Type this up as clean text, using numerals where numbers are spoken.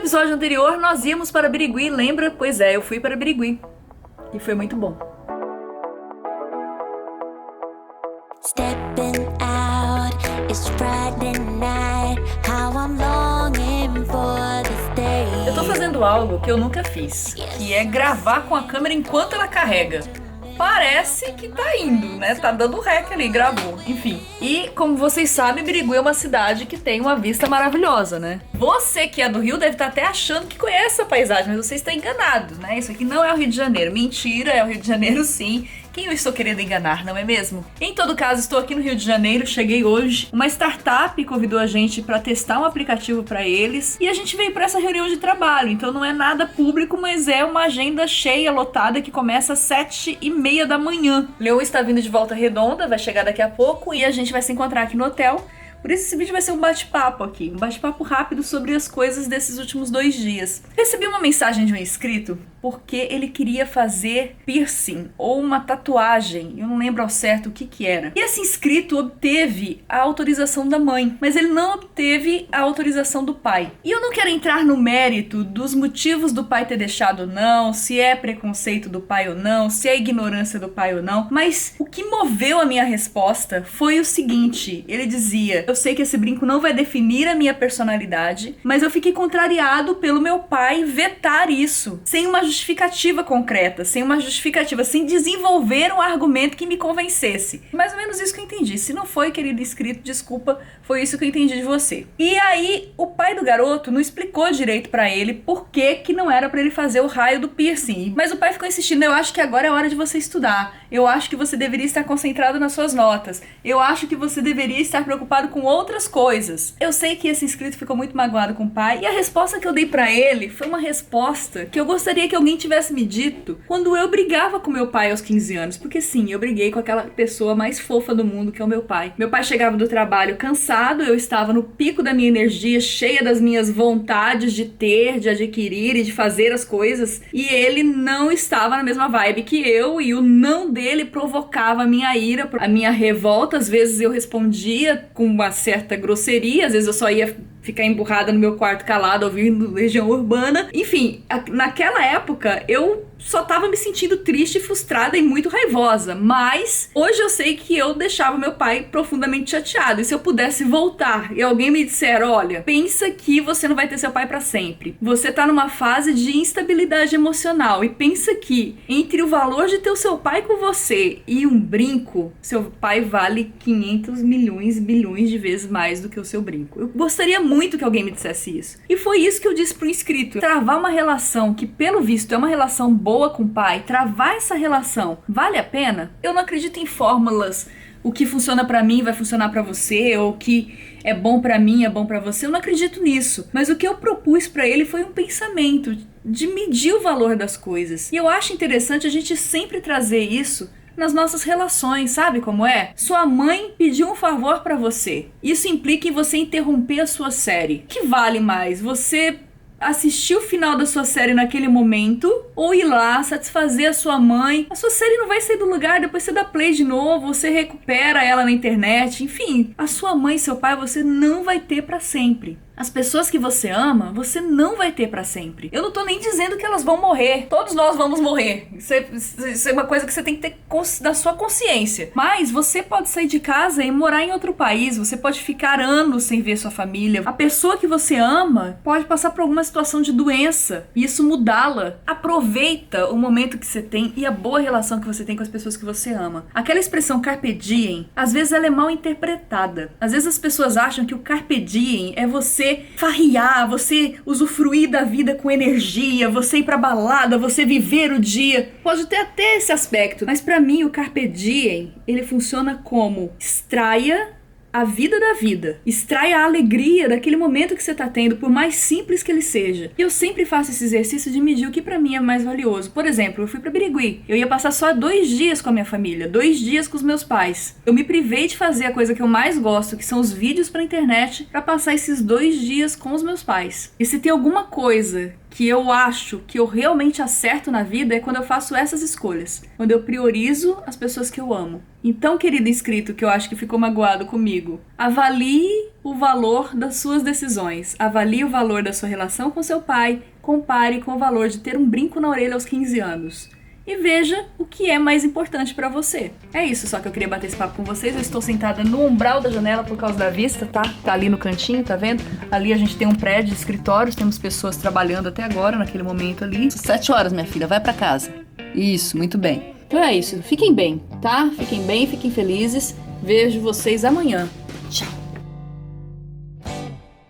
episódio anterior, nós íamos para Birigui, lembra? Pois é, eu fui para Birigui. E foi muito bom. Stepping out, it's Friday night, how I'm longing for this day. Eu tô fazendo algo que eu nunca fiz, que é gravar com a câmera enquanto ela carrega. Parece que tá indo, né? Tá dando rec ali, gravou, enfim. E, como vocês sabem, Birigui é uma cidade que tem uma vista maravilhosa, né? Você que é do Rio deve estar até achando que conhece a paisagem, mas você está enganado, né? Isso aqui não é o Rio de Janeiro. Mentira, é o Rio de Janeiro sim. Quem eu estou querendo enganar, não é mesmo? Em todo caso, estou aqui no Rio de Janeiro, cheguei hoje. Uma startup convidou a gente para testar um aplicativo para eles e a gente veio para essa reunião de trabalho. Então não é nada público, mas é uma agenda cheia, lotada, que começa às 7h30 da manhã. Leon está vindo de Volta Redonda, vai chegar daqui a pouco e a gente vai se encontrar aqui no hotel. Por isso esse vídeo vai ser um bate-papo aqui, um bate-papo rápido sobre as coisas desses últimos 2 dias. Recebi uma mensagem de um inscrito porque ele queria fazer piercing ou uma tatuagem, eu não lembro ao certo o que era. E esse inscrito obteve a autorização da mãe, mas ele não obteve a autorização do pai. E eu não quero entrar no mérito dos motivos do pai ter deixado ou não, se é preconceito do pai ou não, se é ignorância do pai ou não, mas o que moveu a minha resposta foi o seguinte, ele dizia: eu sei que esse brinco não vai definir a minha personalidade, mas eu fiquei contrariado pelo meu pai vetar isso, sem uma justificativa concreta, sem desenvolver um argumento que me convencesse. Mais ou menos isso que eu entendi. Se não foi, querido inscrito, desculpa, foi isso que eu entendi de você. E aí, o pai do garoto não explicou direito pra ele por que não era pra ele fazer o raio do piercing. Mas o pai ficou insistindo: eu acho que agora é hora de você estudar. Eu acho que você deveria estar concentrado nas suas notas. Eu acho que você deveria estar preocupado com outras coisas. Eu sei que esse inscrito ficou muito magoado com o pai e a resposta que eu dei pra ele foi uma resposta que eu gostaria que alguém tivesse me dito quando eu brigava com meu pai aos 15 anos. Porque sim, eu briguei com aquela pessoa mais fofa do mundo que é o meu pai. Meu pai chegava do trabalho cansado, eu estava no pico da minha energia, cheia das minhas vontades de ter, de adquirir e de fazer as coisas, e ele não estava na mesma vibe que eu, e o não dele provocava a minha ira, a minha revolta. Às vezes eu respondia com uma certa grosseria, às vezes eu só ia ficar emburrada no meu quarto calada ouvindo Legião Urbana. Enfim, naquela época eu só tava me sentindo triste, frustrada e muito raivosa, mas hoje eu sei que eu deixava meu pai profundamente chateado. E se eu pudesse voltar e alguém me disser: olha, pensa que você não vai ter seu pai pra sempre, você tá numa fase de instabilidade emocional, e pensa que entre o valor de ter o seu pai com você e um brinco, seu pai vale 500 milhões, bilhões de vezes mais do que o seu brinco. Eu gostaria muito que alguém me dissesse isso. E foi isso que eu disse pro inscrito: travar uma relação que pelo visto é uma relação boa com o pai, travar essa relação vale a pena? Eu não acredito em fórmulas, o que funciona pra mim vai funcionar pra você, ou o que é bom pra mim é bom pra você. Eu não acredito nisso. Mas o que eu propus pra ele foi um pensamento de medir o valor das coisas. E eu acho interessante a gente sempre trazer isso nas nossas relações, sabe como é? Sua mãe pediu um favor pra você. Isso implica em você interromper a sua série. O que vale mais? Você assistir o final da sua série naquele momento, ou ir lá satisfazer a sua mãe? A sua série não vai sair do lugar, depois você dá play de novo, você recupera ela na internet. Enfim, a sua mãe e seu pai você não vai ter pra sempre. As pessoas que você ama, você não vai ter pra sempre. Eu não tô nem dizendo que elas vão morrer. Todos nós vamos morrer. Isso é uma coisa que você tem que ter da sua consciência. Mas você pode sair de casa e morar em outro país. Você pode ficar anos sem ver sua família. A pessoa que você ama pode passar por alguma situação de doença e isso mudá-la. Aproveita o momento que você tem e a boa relação que você tem com as pessoas que você ama. Aquela expressão carpe diem, às vezes ela é mal interpretada. Às vezes as pessoas acham que o carpe diem é você farriar, você usufruir da vida com energia, você ir pra balada, você viver o dia. Pode ter até esse aspecto, mas pra mim o carpe diem, ele funciona como extraia a vida da vida. Extrai a alegria daquele momento que você tá tendo, por mais simples que ele seja. E eu sempre faço esse exercício de medir o que pra mim é mais valioso. Por exemplo, eu fui pra Birigui. Eu ia passar só 2 dias com a minha família, 2 dias com os meus pais. Eu me privei de fazer a coisa que eu mais gosto, que são os vídeos pra internet, pra passar esses 2 dias com os meus pais. E se tem alguma coisa que eu acho que eu realmente acerto na vida é quando eu faço essas escolhas. Quando eu priorizo as pessoas que eu amo. Então, querido inscrito que eu acho que ficou magoado comigo, avalie o valor das suas decisões. Avalie o valor da sua relação com seu pai. Compare com o valor de ter um brinco na orelha aos 15 anos. E veja o que é mais importante pra você. É isso só que eu queria bater esse papo com vocês. Eu estou sentada no umbral da janela por causa da vista, tá? Tá ali no cantinho, tá vendo? Ali a gente tem um prédio de escritórios, temos pessoas trabalhando até agora, naquele momento ali. 7 horas, minha filha, vai pra casa. Isso, muito bem. Então é isso, fiquem bem, tá? Fiquem bem, fiquem felizes. Vejo vocês amanhã. Tchau.